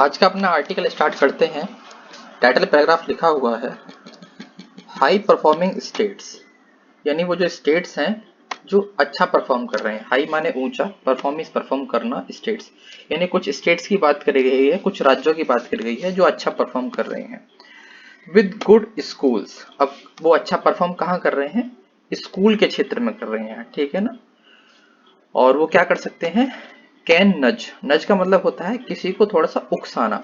आज का अपना आर्टिकल स्टार्ट करते हैं। टाइटल पैराग्राफ लिखा हुआ है हाई परफॉर्मिंग स्टेट्स, यानी वो जो स्टेट्स हैं जो अच्छा परफॉर्म कर रहे हैं। हाई माने ऊंचा, परफॉर्मेंस परफॉर्म करना, स्टेट्स यानी कुछ स्टेट्स की बात करी गई है, कुछ राज्यों की बात करी गई है जो अच्छा परफॉर्म कर रहे हैं विद गुड स्कूल्स। अब वो अच्छा परफॉर्म कहाँ कर रहे हैं? स्कूल के क्षेत्र में कर रहे हैं, ठीक है ना। और वो क्या कर सकते हैं? कैन नज, नज का मतलब होता है किसी को थोड़ा सा उकसाना।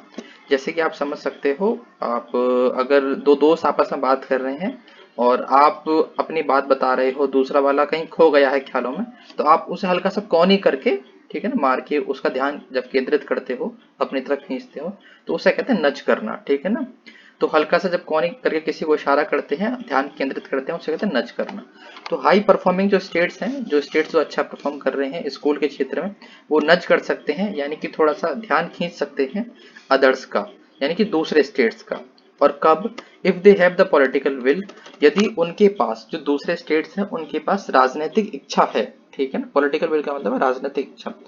जैसे कि आप समझ सकते हो, आप अगर दो दोस्त आपस में बात कर रहे हैं और आप अपनी बात बता रहे हो, दूसरा वाला कहीं खो गया है ख्यालों में, तो आप उसे हल्का सा कौनी करके, ठीक है ना, मार के उसका ध्यान जब केंद्रित करते हो, अपनी तरफ खींचते हो, तो उसे कहते हैं नज करना, ठीक है ना। तो हल्का सा जब कौनी करके किसी को इशारा करते हैं, ध्यान केंद्रित करते हैं, उसे कहते हैं नज करना। तो हाई परफॉर्मिंग जो स्टेट्स हैं, जो स्टेट्स जो अच्छा परफॉर्म कर रहे हैं स्कूल के क्षेत्र में, वो नज कर सकते हैं, यानी कि थोड़ा सा ध्यान खींच सकते हैं अदर्स का, यानी कि दूसरे स्टेट्स का। और कब? If they have the political will, यदि उनके पास, जो दूसरे स्टेट्स हैं उनके पास राजनीतिक इच्छा है, ठीक है ना। पॉलिटिकल विल का मतलब है राजनीतिक इच्छा।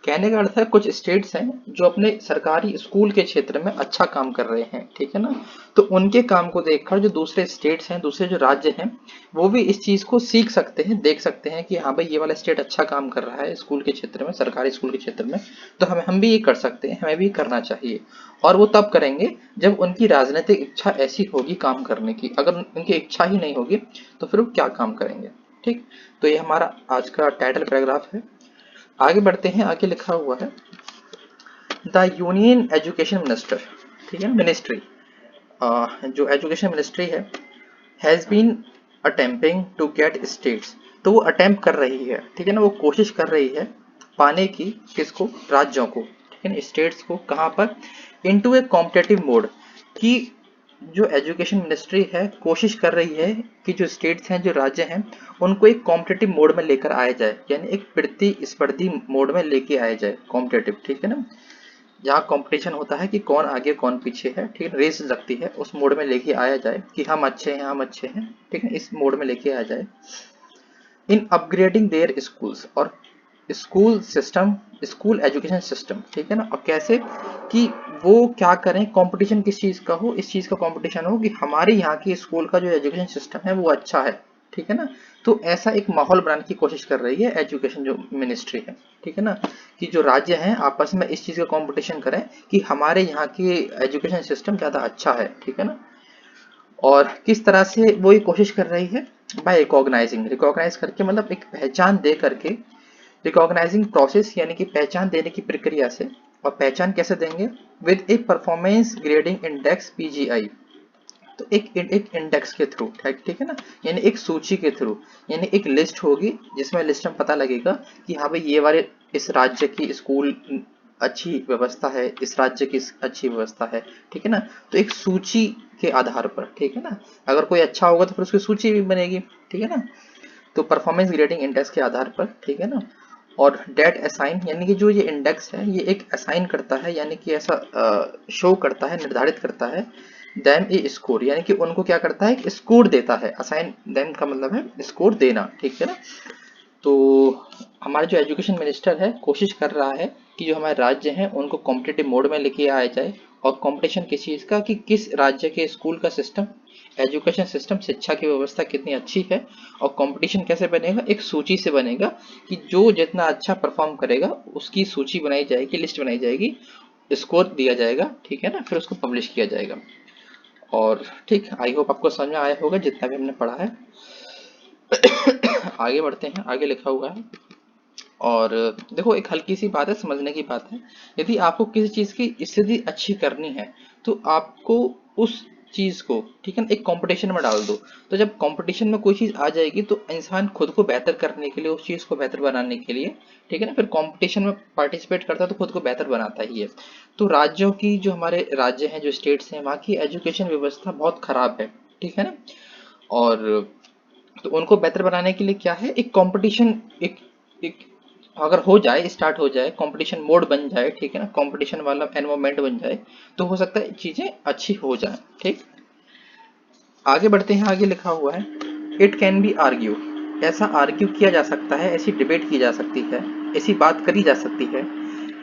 कहने का अर्थ है कुछ स्टेट्स हैं जो अपने सरकारी स्कूल के क्षेत्र में अच्छा काम कर रहे हैं, ठीक है ना। तो उनके काम को देखकर जो दूसरे स्टेट्स हैं, दूसरे जो राज्य हैं, वो भी इस चीज को सीख सकते हैं, देख सकते हैं कि हाँ भाई ये वाला स्टेट अच्छा काम कर रहा है स्कूल के क्षेत्र में, सरकारी स्कूल के क्षेत्र में, तो हम भी ये कर सकते हैं, हमें भी करना चाहिए। और वो तब करेंगे जब उनकी राजनीतिक इच्छा ऐसी होगी काम करने की। अगर उनकी इच्छा ही नहीं होगी तो फिर वो क्या काम करेंगे, ठीक। तो ये हमारा आज का टाइटल पैराग्राफ है। आगे बढ़ते हैं। आगे लिखा हुआ है द यूनियन एजुकेशन मिनिस्टर, ठीक है, मिनिस्ट्री, जो एजुकेशन मिनिस्ट्री है, has been attempting to get states. तो वो अटेम्प्ट कर रही है, ठीक है ना, वो कोशिश कर रही है पाने की, किसको? राज्यों को, ठीक है ना, स्टेट्स को। कहाँ पर? इनटू ए कॉम्पिटिटिव मोड, कि जो एजुकेशन मिनिस्ट्री है कोशिश कर रही है कि जो स्टेट्स हैं, जो राज्य हैं, उनको एक कॉम्पिटिटिव मोड में लेकर आया जाए, यानी एक प्रतिस्पर्धी मोड में लेके आया जाए, कॉम्पिटिटिव, ठीक है ना। जहाँ कंपटीशन होता है कि कौन आगे कौन पीछे है, ठीक है, रेस लगती है, उस मोड में लेके आया जाए कि हम अच्छे हैं, हम अच्छे हैं, ठीक है, इस मोड में लेके आया जाए। इन अपग्रेडिंग देयर स्कूल्स, और school system, school education system, ठीक है ना। और कैसे? कि वो क्या करें, कंपटीशन किस चीज का हो? इस चीज का कंपटीशन हो कि हमारे यहाँ की स्कूल का जो एजुकेशन सिस्टम है वो अच्छा है, ठीक है ना। तो ऐसा एक माहौल बनाने की कोशिश कर रही है एजुकेशन जो मिनिस्ट्री है, ठीक है ना, कि जो राज्य हैं आपस में इस चीज का कंपटीशन करें कि हमारे यहाँ की एजुकेशन सिस्टम ज्यादा अच्छा है, ठीक है ना। और किस तरह से वो ये कोशिश कर रही है? बाय रिकॉग्नाइजिंग, रिकॉग्नाइज करके मतलब एक पहचान दे करके, रिकॉग्नाइजिंग प्रोसेस यानी कि पहचान देने की प्रक्रिया से। और पहचान कैसे देंगे? With A performance grading index PGI, तो एक इंडेक्स के थ्रू, ठीक है ना, यानी एक सूची के थ्रू, यानी एक लिस्ट होगी जिसमें लिस्ट में पता लगेगा कि हाँ भाई ये वाले इस राज्य की स्कूल अच्छी व्यवस्था है, इस राज्य की अच्छी व्यवस्था है, ठीक है ना। तो एक सूची के आधार पर, ठीक है ना, अगर कोई अच्छा होगा तो फिर उसकी सूची भी बनेगी, ठीक है ना। तो परफॉर्मेंस ग्रेडिंग इंडेक्स के आधार पर, ठीक है ना। और डेट असाइन, यानी कि जो ये इंडेक्स है ये एक असाइन करता है, यानी कि ऐसा शो करता है, निर्धारित करता है देम ए स्कोर, यानी कि उनको क्या करता है? स्कोर देता है। असाइन देम का मतलब है स्कोर देना, ठीक है ना। तो हमारा जो एजुकेशन मिनिस्टर है कोशिश कर रहा है कि जो हमारे राज्य हैं उनको कॉम्पिटिटिव मोड में लेके आया जाए। और कंपटीशन किस चीज़ का? कि किस राज्य के स्कूल का सिस्टम, एजुकेशन सिस्टम, शिक्षा की व्यवस्था कितनी अच्छी है। और कंपटीशन कैसे बनेगा? एक सूची से बनेगा कि जो जितना अच्छा परफॉर्म करेगा उसकी सूची बनाई जाएगी, लिस्ट बनाई जाएगी, स्कोर दिया जाएगा, ठीक है ना, फिर उसको पब्लिश किया जाएगा। और ठीक, आई होप आपको समझ में आया होगा जितना भी हमने पढ़ा है। आगे बढ़ते हैं। आगे लिखा हुआ है, और देखो एक हल्की सी बात है, समझने की बात है। यदि आपको किसी चीज़ की स्थिति अच्छी करनी है तो आपको उस चीज़ को, ठीक है ना, एक कंपटीशन में डाल दो। तो जब कंपटीशन में कोई चीज़ आ जाएगी तो इंसान खुद को बेहतर करने के लिए, उस चीज़ को बेहतर बनाने के लिए, ठीक है ना, फिर कंपटीशन में पार्टिसिपेट करता है तो खुद को बेहतर बनाता ही है। तो राज्यों की, जो हमारे राज्य हैं, जो स्टेट्स हैं, वहाँ की एजुकेशन व्यवस्था बहुत खराब है, ठीक है ना। और तो उनको बेहतर बनाने के लिए क्या है? एक कंपटीशन, एक अगर हो जाए, स्टार्ट हो जाए, कंपटीशन मोड बन जाए, ठीक है ना, कंपटीशन वाला एनवायरमेंट बन जाए, तो हो सकता है चीजें अच्छी हो जाए, ठीक। आगे बढ़ते हैं। आगे लिखा हुआ है इट कैन बी आर्ग्यू, ऐसा आर्ग्यू किया जा सकता है, ऐसी डिबेट की जा सकती है, ऐसी बात करी जा सकती है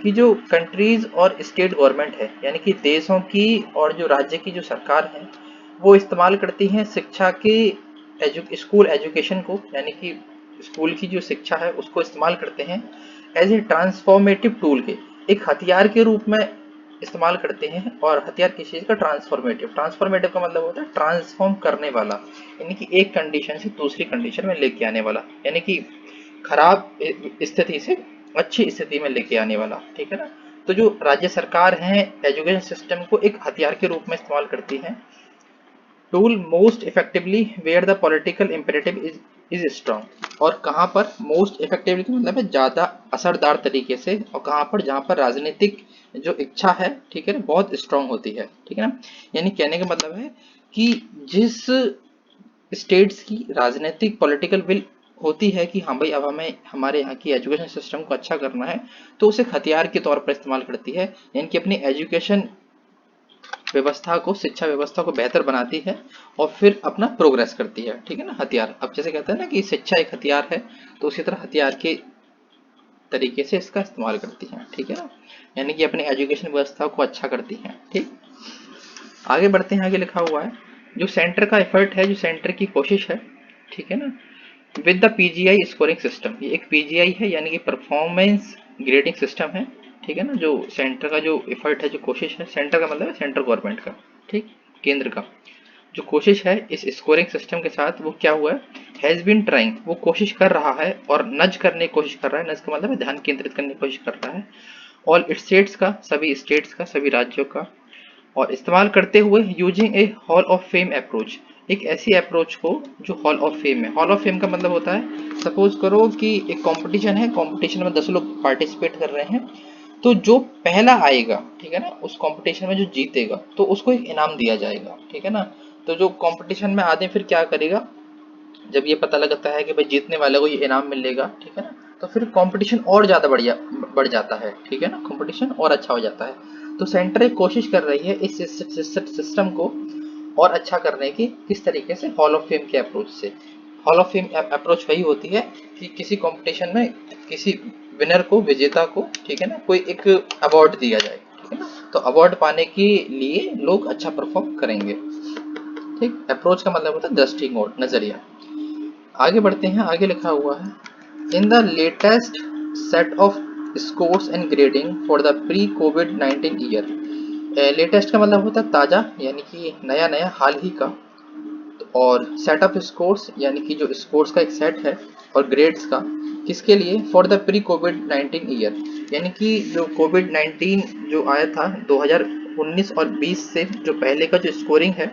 कि जो कंट्रीज और स्टेट गवर्नमेंट है, यानी कि देशों की और जो राज्य की जो सरकार है, वो इस्तेमाल करती हैं शिक्षा के स्कूल एजुकेशन को, यानी कि स्कूल की जो शिक्षा है उसको इस्तेमाल करते हैं एज ए ट्रांसफॉर्मेटिव टूल के, एक हथियार के रूप में इस्तेमाल करते हैं। और हथियार किस चीज का? ट्रांसफॉर्मेटिव। ट्रांसफॉर्मेटिव का मतलब होता है ट्रांसफॉर्म करने वाला, यानी कि एक कंडीशन से दूसरी कंडीशन में लेके आने वाला, यानी कि खराब स्थिति से अच्छी स्थिति में लेके आने वाला, ठीक है ना। तो जो राज्य सरकार है एजुकेशन सिस्टम को एक हथियार के रूप में इस्तेमाल करती है। Tool most effectively where the political imperative is strong. और कहाँ पर मोस्ट इफेक्टिवली का मतलब है ज्यादा असरदार तरीके से, और कहाँ पर? जहाँ पर राजनीतिक जो इच्छा है, ठीक है ना, बहुत स्ट्रांग होती है, ठीक है ना। यानी कहने का मतलब है कि जिस स्टेट्स की राजनीतिक पॉलिटिकल विल होती है कि हाँ भाई अब हमें हमारे यहाँ की एजुकेशन सिस्टम को अच्छा करना है, तो उसे हथियार के तौर पर इस्तेमाल करती है, यानी कि अपनी एजुकेशन व्यवस्था को, शिक्षा व्यवस्था को बेहतर बनाती है और फिर अपना प्रोग्रेस करती है, ठीक है ना। हथियार, अब जैसे कहते हैं ना कि शिक्षा एक हथियार है, तो उसी तरह हथियार के तरीके से इसका इस्तेमाल करती है, ठीक है ना, यानी कि अपनी एजुकेशन व्यवस्था को अच्छा करती है। ठीक, आगे बढ़ते हैं। आगे लिखा हुआ है जो सेंटर का एफर्ट है, जो सेंटर की कोशिश है, ठीक है ना, with the PGI scoring system. ये एक पीजीआई है, यानी कि परफॉर्मेंस ग्रेडिंग सिस्टम है, ठीक है ना। जो सेंटर का जो एफर्ट है, जो कोशिश है, सेंटर का मतलब है सेंट्रल गवर्नमेंट का, ठीक, केंद्र का जो कोशिश है इस स्कोरिंग सिस्टम के साथ, वो क्या हुआ है? हैज बीन ट्राइंग, वो कोशिश कर रहा है और नज करने की कोशिश कर रहा है। नज का मतलब है ध्यान केंद्रित करने की कोशिश कर रहा है। ऑल स्टेट्स का, सभी स्टेट्स का, सभी राज्यों का, और इस्तेमाल करते हुए using A hall of fame approach, एक ऐसी अप्रोच को जो हॉल ऑफ फेम है। हॉल ऑफ फेम का मतलब होता है, सपोज करो कि एक कंपटीशन है, कंपटीशन में 10 लोग पार्टिसिपेट कर रहे हैं, तो जो पहला आएगा, ठीक है ना, उस कंपटीशन में जो जीतेगा तो उसको एक इनाम दिया जाएगा, ठीक है ना। तो जो कंपटीशन में आदमी फिर क्या करेगा, जब ये पता लगता है कि भाई जीतने वाले को ये इनाम मिलेगा, ठीक है ना, तो फिर कंपटीशन और ज़्यादा बढ़ जाता है, ठीक है ना, कंपटीशन और अच्छा हो जाता है। तो सेंटर एक कोशिश कर रही है इस सिस्टम को और अच्छा करने की, किस तरीके से? हॉल ऑफ फेम के अप्रोच से। हॉल ऑफ फेम अप्रोच वही होती है कि किसी कंपटीशन में किसी विनर को, विजेता को, ठीक है ना, कोई एक अवार्ड दिया जाए, ठीक है ना। तो अवार्ड पाने के लिए लोग अच्छा परफॉर्म करेंगे, ठीक। अप्रोच का मतलब होता है दृष्टिकोण, नजरिया। आगे बढ़ते हैं। आगे लिखा हुआ है in the latest set of scores and grading for the pre Covid 19 year. Latest का मतलब होता है ताज़ा, यानी कि नया नया, हाल ही का। और सेट ऑफ स्कोर्स यानी कि जो स्कोर्स का एक सेट है, और ग्रेड्स का, किसके लिए? For the pre Covid 19 year, यानी कि जो कोविड 19 जो आया था 2019 और 20 से जो पहले का जो स्कोरिंग है,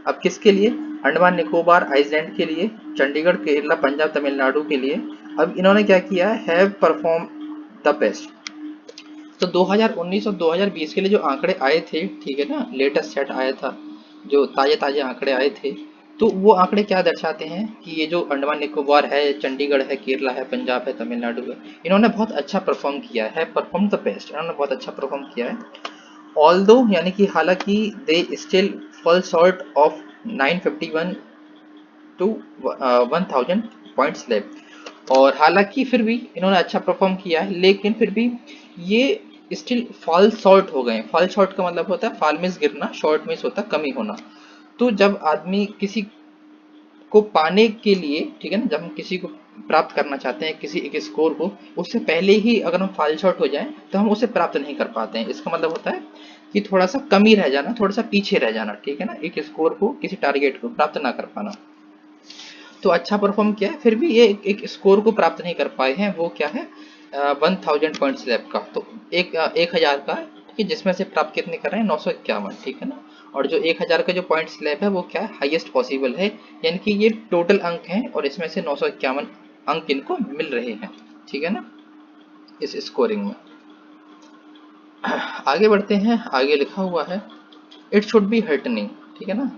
अब किसके लिए? अंडमान निकोबार आइलैंड के लिए, चंडीगढ़, केरला, पंजाब, तमिलनाडु के लिए। अब इन्होंने क्या किया है? Have perform the best. तो 2019 और 2020 के लिए जो आंकड़े आए थे, ठीक है ना, लेटेस्ट सेट आया था, जो ताजे ताजे आंकड़े आए थे, तो वो आंकड़े क्या दर्शाते हैं कि ये जो अंडमान निकोबार है, चंडीगढ़ है, केरला है, पंजाब है, तमिलनाडु है, इन्होंने बहुत अच्छा परफॉर्म किया है, परफॉर्म द बेस्ट, इन्होंने बहुत अच्छा परफॉर्म किया है। ऑल्दो, यानी कि हालांकि, they still fall short of 951 to 1000 point slab. और हालांकि फिर भी इन्होंने अच्छा परफॉर्म किया है, लेकिन फिर भी ये स्टिल फॉल शॉर्ट हो गए। फॉल शॉर्ट का मतलब होता है फॉल मीन्स गिरना, शॉर्ट मीन्स होता है कमी होना। तो जब आदमी किसी को पाने के लिए, ठीक है ना, जब हम किसी को प्राप्त करना चाहते हैं, किसी एक स्कोर को, उससे पहले ही अगर हम फॉल शॉर्ट हो जाएं तो हम उसे प्राप्त नहीं कर पाते हैं। इसका मतलब होता है कि थोड़ा सा कमी रह जाना, थोड़ा सा पीछे रह जाना, ठीक है ना, एक स्कोर को, किसी टारगेट को प्राप्त ना कर पाना। तो अच्छा परफॉर्म किया है, फिर भी ये एक स्कोर को प्राप्त नहीं कर पाए हैं। वो क्या है? 1000 पॉइंट स्लैब का। तो 1000 का, ठीक है, जिसमें से प्राप्त कितने कर रहे हैं? 951, ठीक है ना। और जो 1000 का जो पॉइंट स्लैब है वो क्या है? हाईएस्ट पॉसिबल है, यानी कि ये टोटल अंक हैं और इसमें से 951 अंक इनको मिल रहे हैं, ठीक है ना, इस स्कोरिंग में। आगे बढ़ते हैं। आगे लिखा हुआ है इट शुड बी हर्टनिंग, ठीक है ना,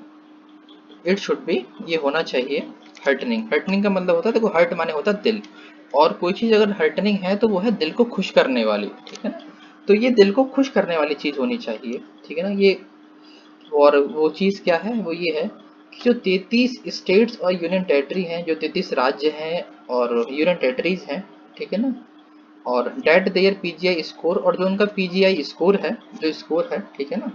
इट शुड बी, ये होना चाहिए, हर्टनिंग। हर्टनिंग का मतलब होता है, देखो, हर्ट माने होता है दिल, और कोई चीज़ अगर हर्टनिंग है तो वो है दिल को खुश करने वाली, ठीक है ना। तो ये दिल को खुश करने वाली चीज़ होनी चाहिए, ठीक है ना, ये। और वो चीज़ क्या है? वो ये है कि जो 33 स्टेट्स और यूनियन टेरिटरी हैं, जो 33 राज्य हैं और यूनियन टेरिटरीज हैं, ठीक है ना, और डेट देयर पीजीआई स्कोर, और जो उनका पीजीआई स्कोर है, जो स्कोर है, ठीक है ना,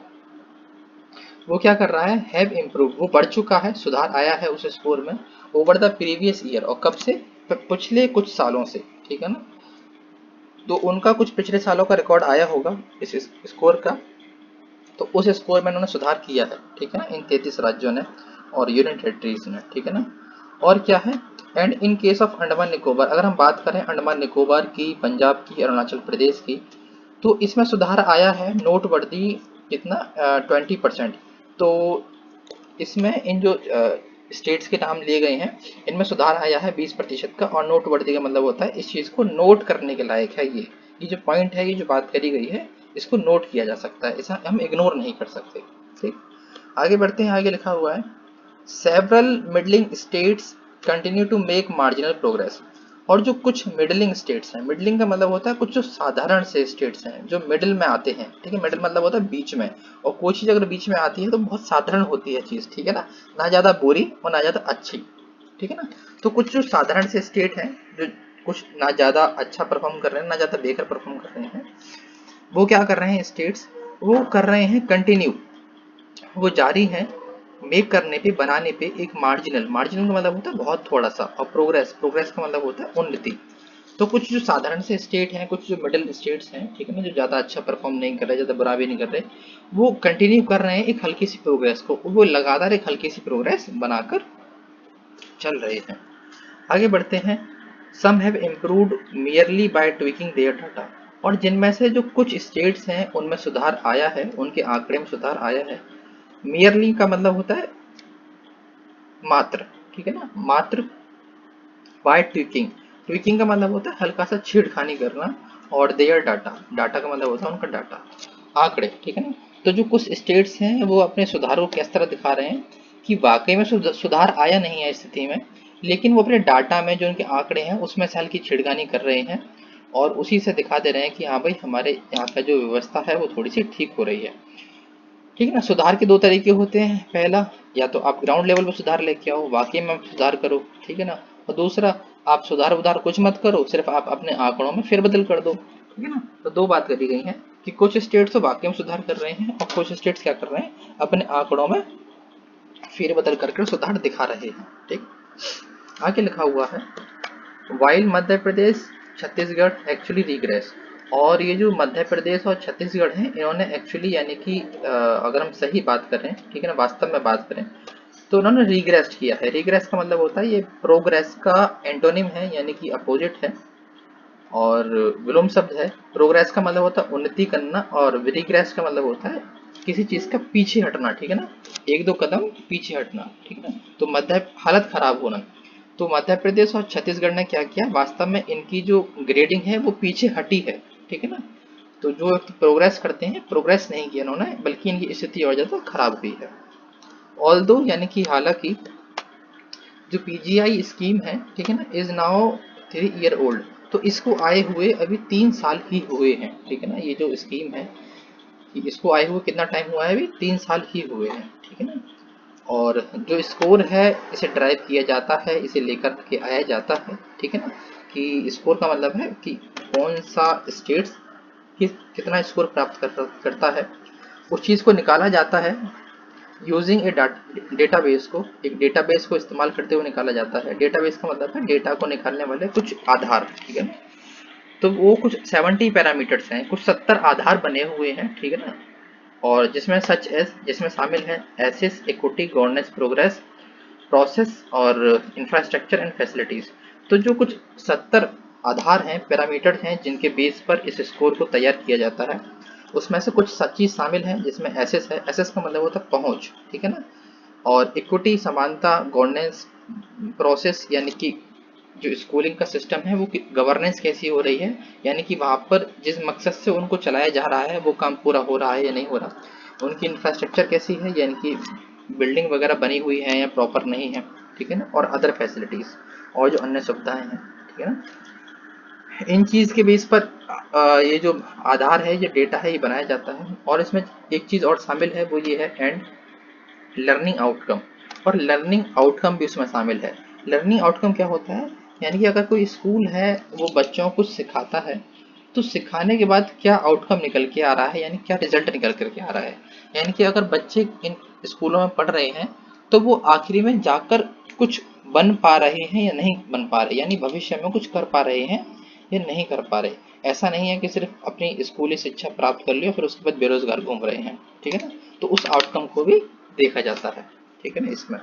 वो क्या कर रहा है, हैव इम्प्रूव, वो बढ़ चुका है, सुधार आया है उस स्कोर में ओवर द प्रीवियस ईयर, और कब से, पिछले कुछ सालों से, ठीक है ना। तो उनका कुछ पिछले सालों का रिकॉर्ड आया होगा इस स्कोर का, तो उस स्कोर में उन्होंने सुधार किया है, ठीक है ना, इन 33 राज्यों ने और यूनियन टेरिटरीज ने, ठीक है ना। और क्या है, and in case of Andaman Nicobar, अगर हम बात करें अंडमान निकोबार की, पंजाब की, अरुणाचल प्रदेश की, तो इसमें सुधार आया है नोटवर्दी, कितना, 20%। तो इसमें इन जो स्टेट्स के नाम लिए गए हैं, इनमें सुधार आया है 20% का, और नोटवर्दी का मतलब होता है इस चीज़ को नोट करने के लायक है, ये जो पॉइंट है, ये जो बात करी गई है, इसको नोट किया जा सकता है, इसे हम इग्नोर नहीं कर सकते। ठीक, आगे बढ़ते हैं, आगे लिखा हुआ है several middling states continue to make marginal progress, और जो कुछ मिडलिंग स्टेट्स हैं, मिडलिंग का मतलब होता है कुछ जो साधारण से स्टेट्स हैं जो मिडिल में आते हैं, ठीक है, मिडिल मतलब होता है बीच में, और कोई चीज़ अगर बीच में आती है तो बहुत साधारण होती है चीज़, ठीक है ना ज़्यादा बुरी और ना ज़्यादा अच्छी, ठीक है ना। तो कुछ जो साधारण से स्टेट हैं, जो कुछ ना ज़्यादा अच्छा परफॉर्म कर रहे हैं, ना ज़्यादा बेहतर परफॉर्म कर रहे हैं, वो क्या कर रहे हैं स्टेट्स, वो कर रहे हैं कंटिन्यू, वो जारी है मेक करने पे, बनाने पे एक मार्जिनल, मार्जिनल का मतलब होता है बहुत थोड़ा सा, और प्रोग्रेस, प्रोग्रेस का मतलब होता है उन्नति। तो कुछ जो साधारण से स्टेट हैं, कुछ जो मिडिल स्टेट्स हैं, ठीक है ना, जो ज़्यादा अच्छा परफॉर्म नहीं कर रहे, ज़्यादा बुरा भी नहीं कर रहे, वो कंटिन्यू कर रहे हैं एक हल्की सी प्रोग्रेस को, वो लगातार एक हल्की सी प्रोग्रेस बनाकर चल रहे हैं। आगे बढ़ते हैं, some have improved merely by tweaking their data, और जिनमें से जो कुछ स्टेट्स हैं उनमें सुधार आया है, उनके आंकड़े में सुधार आया है। मियरली का मतलब होता है मात्र, ठीक है ना, मात्र, बाय ट्विकिंग, ट्विकिंग का मतलब होता है हल्का सा छेड़खानी करना, और देयर डाटा, डाटा का मतलब होता है उनका डाटा, आंकड़े, ठीक है ना। तो जो कुछ स्टेट्स हैं वो अपने सुधार को किस तरह दिखा रहे हैं कि वाकई में सुधार आया नहीं है स्थिति में, लेकिन वो अपने डाटा में जो उनके आंकड़े हैं उसमें से हल्की छेड़खानी कर रहे हैं, और उसी से दिखा दे रहे हैं कि हाँ भाई हमारे यहाँ का जो व्यवस्था है वो थोड़ी सी ठीक हो रही है, ठीक है ना। सुधार के दो तरीके होते हैं, पहला, या तो आप ग्राउंड लेवल पर सुधार लेके आओ, वाकई में आप सुधार करो, ठीक है ना, और दूसरा, आप सुधार उधार कुछ मत करो, सिर्फ आप अपने आंकड़ों में फेरबदल कर दो, ठीक है ना। तो दो बात करी गई है कि कुछ स्टेट्स तो वाकई में सुधार कर रहे हैं, और कुछ स्टेट्स क्या कर रहे हैं, अपने आंकड़ों में फेरबदल करके सुधार दिखा रहे हैं। ठीक, आगे लिखा हुआ है while Madhya Pradesh Chhattisgarh actually regret, और ये जो मध्य प्रदेश और छत्तीसगढ़ हैं, इन्होंने एक्चुअली यानी कि अगर हम सही बात करें, ठीक है ना, वास्तव में बात करें, तो उन्होंने रिग्रेस किया है। रिग्रेस का मतलब होता है, ये प्रोग्रेस का एंटोनिम है, यानी कि अपोजिट है, और विलोम शब्द है। प्रोग्रेस का मतलब होता है उन्नति करना, और रिग्रेस का मतलब होता है किसी चीज का पीछे हटना, ठीक है ना, एक दो कदम पीछे हटना, ठीक है ना। तो मध्य, हालत खराब होना। तो मध्य प्रदेश और छत्तीसगढ़ ने क्या किया, वास्तव में इनकी जो ग्रेडिंग है वो पीछे हटी है, ठीक है ना। तो जो प्रोग्रेस करते हैं, प्रोग्रेस नहीं किया इन्होंने, बल्कि इनकी स्थिति और ज्यादा खराब हुई है। ऑल्दो यानी कि हालांकि, जो पीजीआई स्कीम है, ठीक है ना, इज नाउ 3 ईयर ओल्ड, तो इसको आए हुए अभी 3 साल ही हुए हैं, ठीक है ना। ये जो स्कीम है, इसको आए हुए कितना टाइम हुआ है, अभी 3 साल ही हुए हैं, ठीक है ना। और जो स्कोर है, इसे ड्राइव किया जाता है, इसे लेकर के आया जाता है, ठीक है ना, कि स्कोर का मतलब है कि कौन सा स्टेट्स कितना स्कोर प्राप्त करता है, उस चीज़ को निकाला जाता है यूजिंग ए डेटाबेस को, एक डेटाबेस को इस्तेमाल करते हुए निकाला जाता है। डेटाबेस का मतलब है डेटा को निकालने वाले कुछ आधार, ठीक है ना। तो वो कुछ 70 पैरामीटर्स हैं, कुछ 70 आधार बने हुए हैं, ठीक है ना, और जिसमें सच एस, जिसमें शामिल है access, equity, governance, progress, process और इंफ्रास्ट्रक्चर एंड फैसिलिटीज। तो जो कुछ 70 आधार हैं, पैरामीटर्स हैं, जिनके बेस पर इस स्कोर को तैयार किया जाता है, उसमें से कुछ चीज शामिल है, जिसमें एसेस है, एसेस का मतलब होता है पहुंच, ठीक है ना, और इक्विटी, समानता, गवर्नेंस, प्रोसेस यानी कि जो स्कूलिंग का सिस्टम है वो गवर्नेंस कैसी हो रही है, यानी कि वहाँ पर जिस मकसद से उनको चलाया जा रहा है वो काम पूरा हो रहा है या नहीं हो रहा। उनकी इंफ्रास्ट्रक्चर कैसी है, यानी कि बिल्डिंग वगैरह बनी हुई है या प्रॉपर नहीं है, ठीक है ना, और अदर फैसिलिटीज़, और जो अन्य सुविधाएं हैं, ठीक है ना। इन चीज़ के बेस पर ये जो आधार है, ये डेटा है, ये बनाया जाता है। और इसमें एक चीज़ और शामिल है, वो ये है एंड लर्निंग आउटकम, और लर्निंग आउटकम भी उसमें शामिल है। लर्निंग आउटकम क्या होता है, यानी कि अगर कोई स्कूल है वो बच्चों को सिखाता है, तो सिखाने के बाद क्या आउटकम निकल के आ रहा है, यानी क्या रिजल्ट निकल करके आ रहा है। यानी कि अगर बच्चे इन स्कूलों में पढ़ रहे हैं तो वो आखिरी में जाकर कुछ बन पा रहे हैं या नहीं बन पा रहे, यानी भविष्य में कुछ कर पा रहे हैं या नहीं कर पा रहे। ऐसा नहीं है कि सिर्फ अपनी स्कूली शिक्षा प्राप्त कर लिया फिर उसके बाद बेरोजगार घूम रहे हैं, ठीक है ना। तो उस आउटकम को भी देखा जाता है, ठीक है ना। इसमें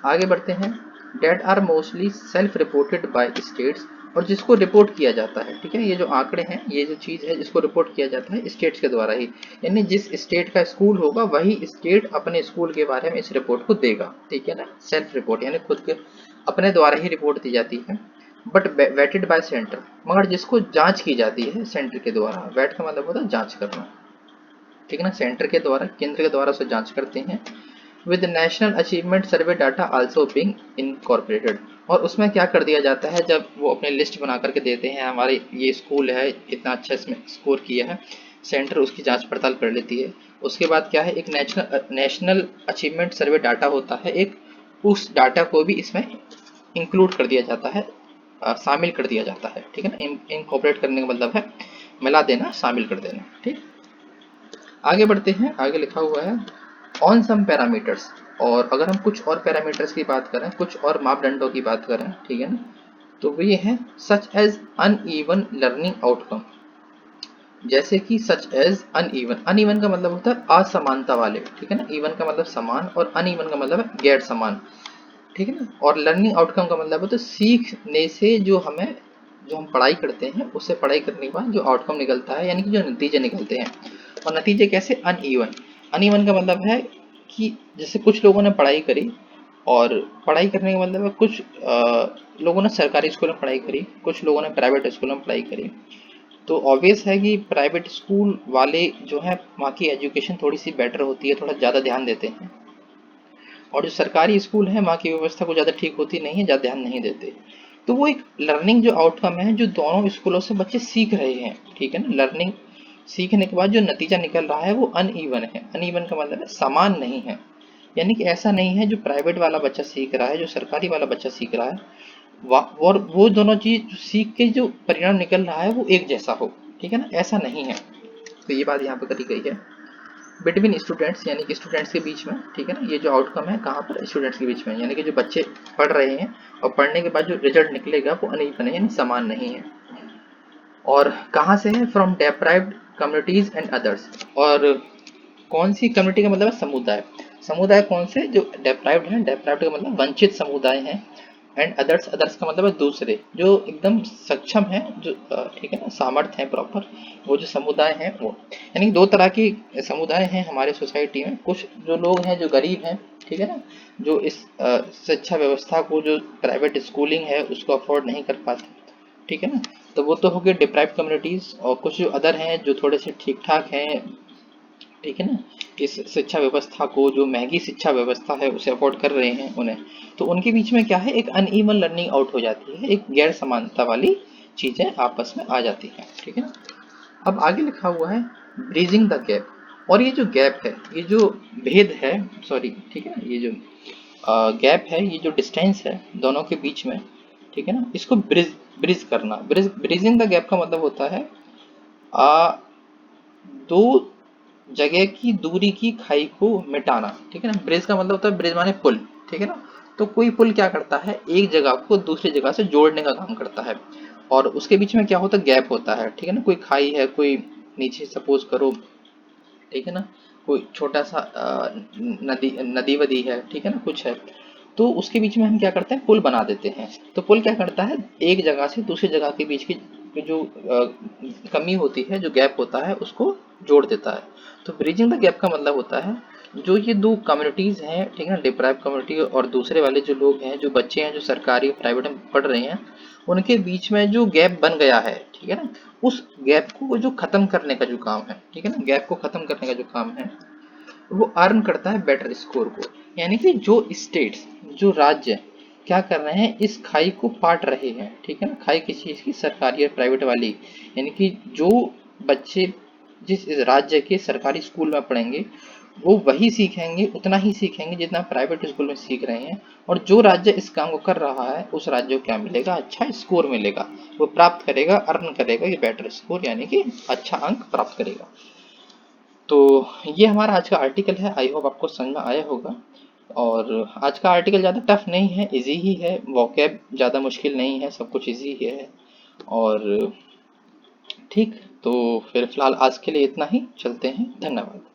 आगे बढ़ते हैं। That are mostly self reported by states, और जिसको रिपोर्ट किया जाता है, ठीक है, ये जो आंकड़े हैं, ये जो चीज़ है जिसको रिपोर्ट किया जाता है स्टेट्स के द्वारा ही, यानी जिस स्टेट का स्कूल होगा वही स्टेट अपने स्कूल के बारे में इस रिपोर्ट को देगा, ठीक है ना। सेल्फ रिपोर्ट यानी खुद के अपने द्वारा ही रिपोर्ट दी जाती है। बट वेटेड बाय सेंटर, मगर जिसको जांच की जाती है सेंटर के द्वारा। वेट का मतलब होता है जांच करना, ठीक है ना। सेंटर के द्वारा, केंद्र के द्वारा उसे जांच करते हैं। With national achievement survey data also being incorporated, और उसमें क्या कर दिया जाता है, जब वो अपने लिस्ट बना करके देते हैं हमारे ये स्कूल है इतना अच्छा इसमें स्कोर किया है, सेंटर उसकी जांच पड़ताल कर लेती है। उसके बाद क्या है, एक नेशनल अचीवमेंट सर्वे डाटा होता है एक, उस डाटा को भी इसमें इंक्लूड कर दिया जाता है, शामिल कर दिया जाता है, ठीक है ना। इनकॉर्पोरेट करने का मतलब है मिला देना, शामिल कर देना, ठीक। आगे बढ़ते हैं। आगे लिखा हुआ है ऑन सम पैरामीटर्स, और अगर हम कुछ और पैरामीटर्स की बात करें, कुछ और मापदंडों की बात करें, ठीक है ना, तो वो ये है such as uneven learning outcome, जैसे कि सच एज अनइवन, अनइवन का मतलब होता है असमानता वाले, ठीक है ना। इवन का मतलब समान और अनइवन का मतलब है गैर समान, ठीक है ना। और लर्निंग आउटकम का मतलब होता है सीखने से जो हम पढ़ाई करते हैं उससे पढ़ाई करने के बाद जो आउटकम निकलता है, यानी कि जो नतीजे निकलते हैं। और नतीजे कैसे, अनइवन, अनइवन का मतलब है कि जैसे कुछ लोगों ने पढ़ाई करी, और पढ़ाई करने का मतलब है कुछ लोगों ने सरकारी स्कूल में पढ़ाई करी, कुछ लोगों ने प्राइवेट स्कूल में पढ़ाई करी। तो ऑब्वियस है कि प्राइवेट स्कूल वाले जो है वहाँ की एजुकेशन थोड़ी सी बेटर होती है, थोड़ा ज़्यादा ध्यान देते हैं, और जो सरकारी स्कूल है वहाँ की व्यवस्था कुछ ज़्यादा ठीक होती नहीं है, ज़्यादा ध्यान नहीं देते। तो वो एक लर्निंग जो आउटकम है जो दोनों स्कूलों से बच्चे सीख रहे हैं, ठीक है ना। लर्निंग सीखने के बाद जो नतीजा निकल रहा है वो अनइवन है। अनइवन का मतलब है समान नहीं है, यानी कि ऐसा नहीं है जो प्राइवेट वाला बच्चा सीख रहा है, जो सरकारी वाला बच्चा सीख रहा है और वो दोनों चीज सीख के जो परिणाम निकल रहा है वो एक जैसा हो, ठीक है ना, ऐसा नहीं है। तो ये बात यहाँ पे करी गई है। बिटवीन स्टूडेंट्स, यानी कि स्टूडेंट्स के बीच में, ठीक है ना, ये जो आउटकम है कहाँ पर, स्टूडेंट्स के बीच में, यानी कि जो बच्चे पढ़ रहे हैं और पढ़ने के बाद जो रिजल्ट निकलेगा वो अनइवन है, यानी समान नहीं है। और कहाँ से है, फ्रॉम डेप्राइव्ड कम्युनिटीज एंड अदर्स, और कौन सी कम्युनिटी का मतलब है, समुदाय। समुदाय कौन से, जो डेप्राइव्ड है, डेप्राइव्ड का मतलब वंचित समुदाय हैं, एंड अदर्स, अदर्स का मतलब है दूसरे जो एकदम सक्षम है, जो ठीक है ना, सामर्थ्य है प्रॉपर, वो जो समुदाय है वो, यानी दो तरह की समुदाय हैं हमारे सोसाइटी में। कुछ जो लोग हैं जो गरीब हैं, ठीक है ना, जो इस शिक्षा व्यवस्था को, जो प्राइवेट स्कूलिंग है उसको अफोर्ड नहीं कर पाते, ठीक है ना, तो वो तो हो गए डिप्राइव्ड कम्युनिटीज। और कुछ जो अदर हैं जो थोड़े से ठीक ठाक हैं, ठीक है ना, इस शिक्षा व्यवस्था को, जो महंगी शिक्षा व्यवस्था है उसे अफोर्ड कर रहे हैं उन्हें, तो उनके बीच में क्या है, एक अनइवन लर्निंग आउट हो जाती है, एक गैर समानता वाली चीजें आपस में आ जाती हैं, ठीक है ना। अब आगे लिखा हुआ है ब्रिजिंग द गैप, और ये जो गैप है, ये जो भेद है, सॉरी, ठीक है ना, ये जो गैप है, ये जो डिस्टेंस है दोनों के बीच में, ठीक है ना, इसको ब्रिज ब्रिज करना। ब्रिजिंग द गैप का मतलब होता है दो जगह की दूरी की खाई को मिटाना, ठीक है ना। ब्रिज का मतलब होता है, ब्रिज माने पुल, ठीक है ना। तो कोई पुल क्या करता है, एक जगह को दूसरी जगह से जोड़ने का काम करता है, और उसके बीच में क्या होता है, गैप होता है, ठीक है ना। कोई खाई है, कोई नीचे सपोज करो, ठीक है ना, कोई छोटा सा नदी नदी वदी है, ठीक है ना, कुछ है, तो उसके बीच में हम क्या करते हैं, पुल बना देते हैं। तो पुल क्या करता है, एक जगह से दूसरी जगह के बीच की जो कमी होती है, जो गैप होता है, उसको जोड़ देता है। तो ब्रिजिंग द गैप का मतलब होता है जो ये दो कम्युनिटीज हैं, ठीक है ना, डिप्राइव कम्युनिटी और दूसरे वाले जो लोग हैं, जो बच्चे हैं, जो सरकारी और प्राइवेट में पढ़ रहे हैं, उनके बीच में जो गैप बन गया है, ठीक है ना, उस गैप को जो खत्म करने का जो काम है, ठीक है ना, गैप को खत्म करने का जो काम है वो अर्न करता है बेटर स्कोर को। यानी कि जो स्टेट्स, जो राज्य क्या कर रहे हैं, इस खाई को पाट रहे हैं, ठीक है ना। खाई किस चीज की, सरकारी और प्राइवेट वाली, यानी कि जो बच्चे जिस राज्य के सरकारी स्कूल में पढ़ेंगे वो वही सीखेंगे, उतना ही सीखेंगे जितना प्राइवेट स्कूल में सीख रहे हैं। और जो राज्य इस काम को कर रहा है उस राज्य को क्या मिलेगा, अच्छा स्कोर मिलेगा, वो प्राप्त करेगा, अर्न करेगा ये बेटर स्कोर, यानी कि अच्छा अंक प्राप्त करेगा। तो ये हमारा आज का आर्टिकल है, आई होप आपको समझ में आया होगा। और आज का आर्टिकल ज़्यादा टफ नहीं है, इजी ही है, वोकैब ज़्यादा मुश्किल नहीं है, सब कुछ इजी ही है। और ठीक, तो फिर फिलहाल आज के लिए इतना ही, चलते हैं, धन्यवाद।